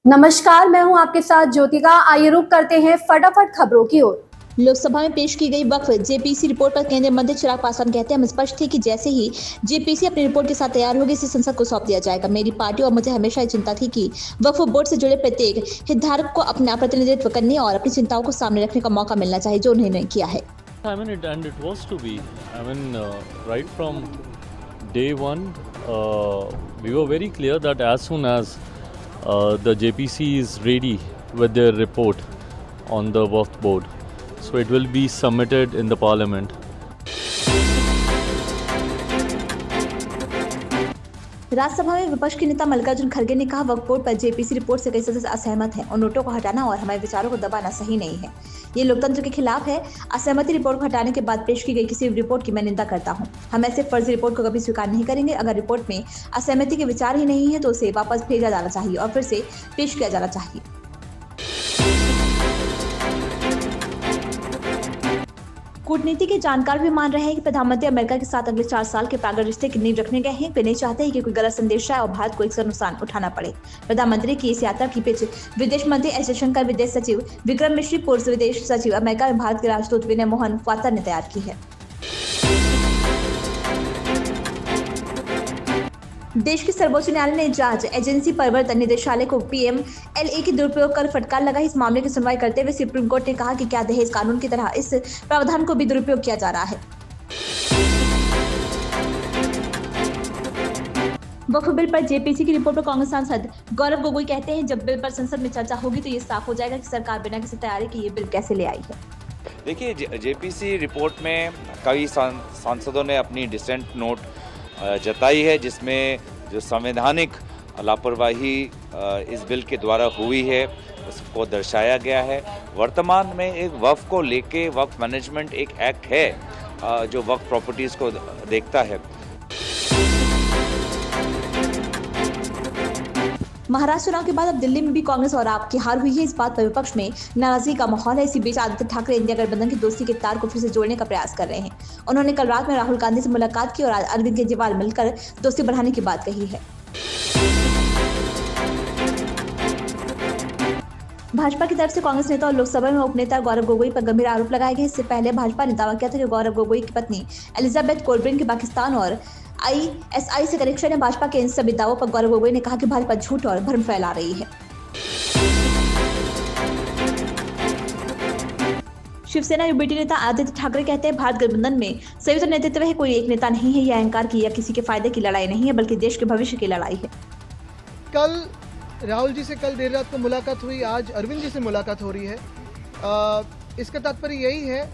नमस्कार, मैं हूं आपके साथ ज्योतिका। आइए रुक करते हैं फटाफट खबरों की ओर। लोकसभा में पेश की गई वक्फ जेपीसी रिपोर्ट पर केंद्रीय मंत्री चिराग पासवान कहते हैं, हम स्पष्ट थे कि जैसे ही जेपीसी अपनी रिपोर्ट के साथ तैयार होगी इसे संसद को सौंप दिया जाएगा। मेरी पार्टी और मुझे हमेशा ये चिंता थी कि वक्फ बोर्ड से जुड़े प्रत्येक हितधारक को अपना प्रतिनिधित्व करने और अपनी चिंताओं को सामने रखने का मौका मिलना चाहिए, जो उन्होंने किया है। It was to be. Right from day one, we were very clear that as soon as the JPC is ready with their report on the Waqf board, so it will be submitted in the parliament. Rajya Sabha में विपक्ष के नेता मल्लिकार्जुन खड़गे ने कहा, वक्फ board पर JPC report से कई सदस्य असहमत हैं और नोटों को हटाना और हमारे विचारों को दबाना सही नहीं है। ये लोकतंत्र के खिलाफ है। असहमति रिपोर्ट को हटाने के बाद पेश की गई किसी भी रिपोर्ट की मैं निंदा करता हूं। हम ऐसे फर्जी रिपोर्ट को कभी स्वीकार नहीं करेंगे। अगर रिपोर्ट में असहमति के विचार ही नहीं है तो उसे वापस भेजा जाना चाहिए और फिर से पेश किया जाना चाहिए। कूटनीति के जानकार भी मान रहे हैं कि प्रधानमंत्री अमेरिका के साथ अगले 4 साल के प्रगाढ़ रिश्ते की नींव रखने गए हैं। वे नहीं चाहते कि कोई गलत संदेश आए और भारत को इसका नुकसान उठाना पड़े। प्रधानमंत्री की इस यात्रा की पिच विदेश मंत्री एस जयशंकर, विदेश सचिव विक्रम मिश्री, पूर्व विदेश सचिव अमेरिका में भारत के राजदूत विनय मोहन क्वात्रा ने तैयार की है। देश के सर्वोच्च न्यायालय ने जांच एजेंसी प्रवर्तन निदेशालय को पीएमएलए के दुरुपयोग कर फटकार लगाई। इस मामले की सुनवाई करते हुए सुप्रीम कोर्ट ने कहा कि क्या दहेज कानून की तरह इस प्रावधान को भी दुरुपयोग किया जा रहा है। वक्फ बिल पर जेपीसी की रिपोर्ट पर कांग्रेस सांसद गौरव गोगोई कहते हैं, जब बिल पर संसद में चर्चा होगी तो ये साफ हो जाएगा कि सरकार बिना किसी तैयारी के ये बिल कैसे ले आई है। देखिए, जेपीसी रिपोर्ट में कई सांसदों ने अपनी डिसेंट नोट जताई है, जिसमें जो संवैधानिक लापरवाही इस बिल के द्वारा हुई है उसको दर्शाया गया है। वर्तमान में एक वक्फ को लेके वक्फ मैनेजमेंट एक एक्ट है जो वक्फ प्रॉपर्टीज़ को देखता है। महाराष्ट्र चुनाव के बाद अब दिल्ली में भी कांग्रेस और आप की हार हुई है। इस बात पर विपक्ष में नाराजगी का माहौल है। इसी बीच आदित्य ठाकरे इंडिया गठबंधन की दोस्ती के तार को फिर से जोड़ने का प्रयास कर रहे हैं। उन्होंने कल रात में राहुल गांधी से मुलाकात की और अरविंद केजरीवाल मिलकर दोस्ती बढ़ाने की बात कही है। भाजपा की तरफ से कांग्रेस नेता और लोकसभा में उपनेता गौरव गोगोई पर गंभीर आरोप लगाए गए। इससे पहले भाजपा ने दावा किया था कि गौरव गोगोई की पत्नी एलिजाबेथ कोलब्रिन के पाकिस्तान और आईएसआई से कनेक्शन है। भाजपा के इन सभी दावों पर गौरव गोगोई ने कहा कि भाजपा झूठ और भ्रम फैला रही है। शिवसेना यूबीटी नेता आदित्य ठाकरे कहते हैं, भारत गठबंधन में संयुक्त नेतृत्व है, कोई एक नेता नहीं है। यह अहंकार की या किसी के फायदे की लड़ाई नहीं है, बल्कि देश के भविष्य की लड़ाई है। कल राहुल जी से कल देर रात को मुलाकात हुई, आज अरविंद जी से मुलाकात हो रही है। इसका तात्पर्य यही है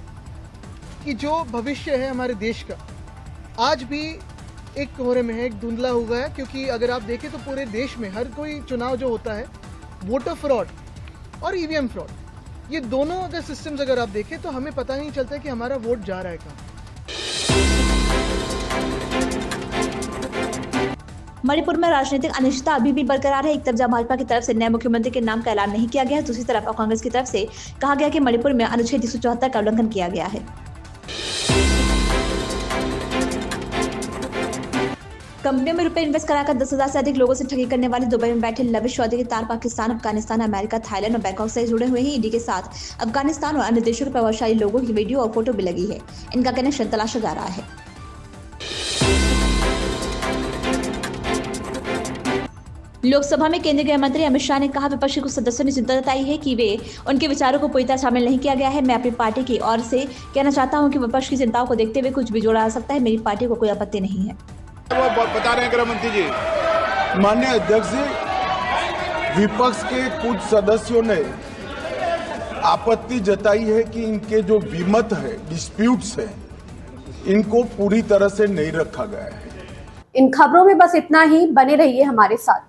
कि जो भविष्य है हमारे देश का आज भी एक कोहरे में है, एक धुंधला हुआ है। क्योंकि अगर आप देखें तो पूरे देश में हर कोई चुनाव जो होता है, वोटर फ्रॉड और ईवीएम फ्रॉड, ये दोनों अगर सिस्टम्स अगर आप देखें तो हमें पता नहीं चलता कि हमारा वोट जा रहा है कहाँ। मणिपुर में राजनीतिक अनिश्चितता अभी भी बरकरार है। एक तरफ जहां भाजपा की तरफ से नए मुख्यमंत्री के नाम का ऐलान नहीं किया गया, दूसरी तरफ कांग्रेस की तरफ से कहा गया कि मणिपुर में अनुच्छेद 174 का उल्लंघन किया गया है। कंपनियों में रुपए इन्वेस्ट कराकर 10,000 से अधिक लोगों से ठगी करने वाले दुबई में बैठे लविश चौधरी के तार पाकिस्तान, अफगानिस्तान, अमेरिका, थाईलैंड और बैंकॉक से जुड़े हुए हैं। ईडी के साथ अफगानिस्तान और अन्य देशों के प्रभावशाली लोगों की वीडियो और फोटो भी लगी है। इनका कनेक्शन तलाशा जा रहा है। लोकसभा में केंद्रीय गृह मंत्री अमित शाह ने कहा, विपक्ष के कुछ सदस्यों ने चिंता जताई है कि वे उनके विचारों को पूरी तरह शामिल नहीं किया गया है। मैं अपनी पार्टी की ओर से कहना चाहता हूं कि विपक्ष की चिंताओं को देखते हुए कुछ भी जोड़ा जा सकता है। मेरी पार्टी को कोई आपत्ति नहीं है। वो बता रहे हैं गृह मंत्री जी। माननीय अध्यक्ष जी, विपक्ष के कुछ सदस्यों ने आपत्ति जताई है कि इनके जो विमत है, डिस्प्यूट्स है, इनको पूरी तरह से नहीं रखा गया है। इन खबरों में बस इतना ही। बने रहिए हमारे साथ।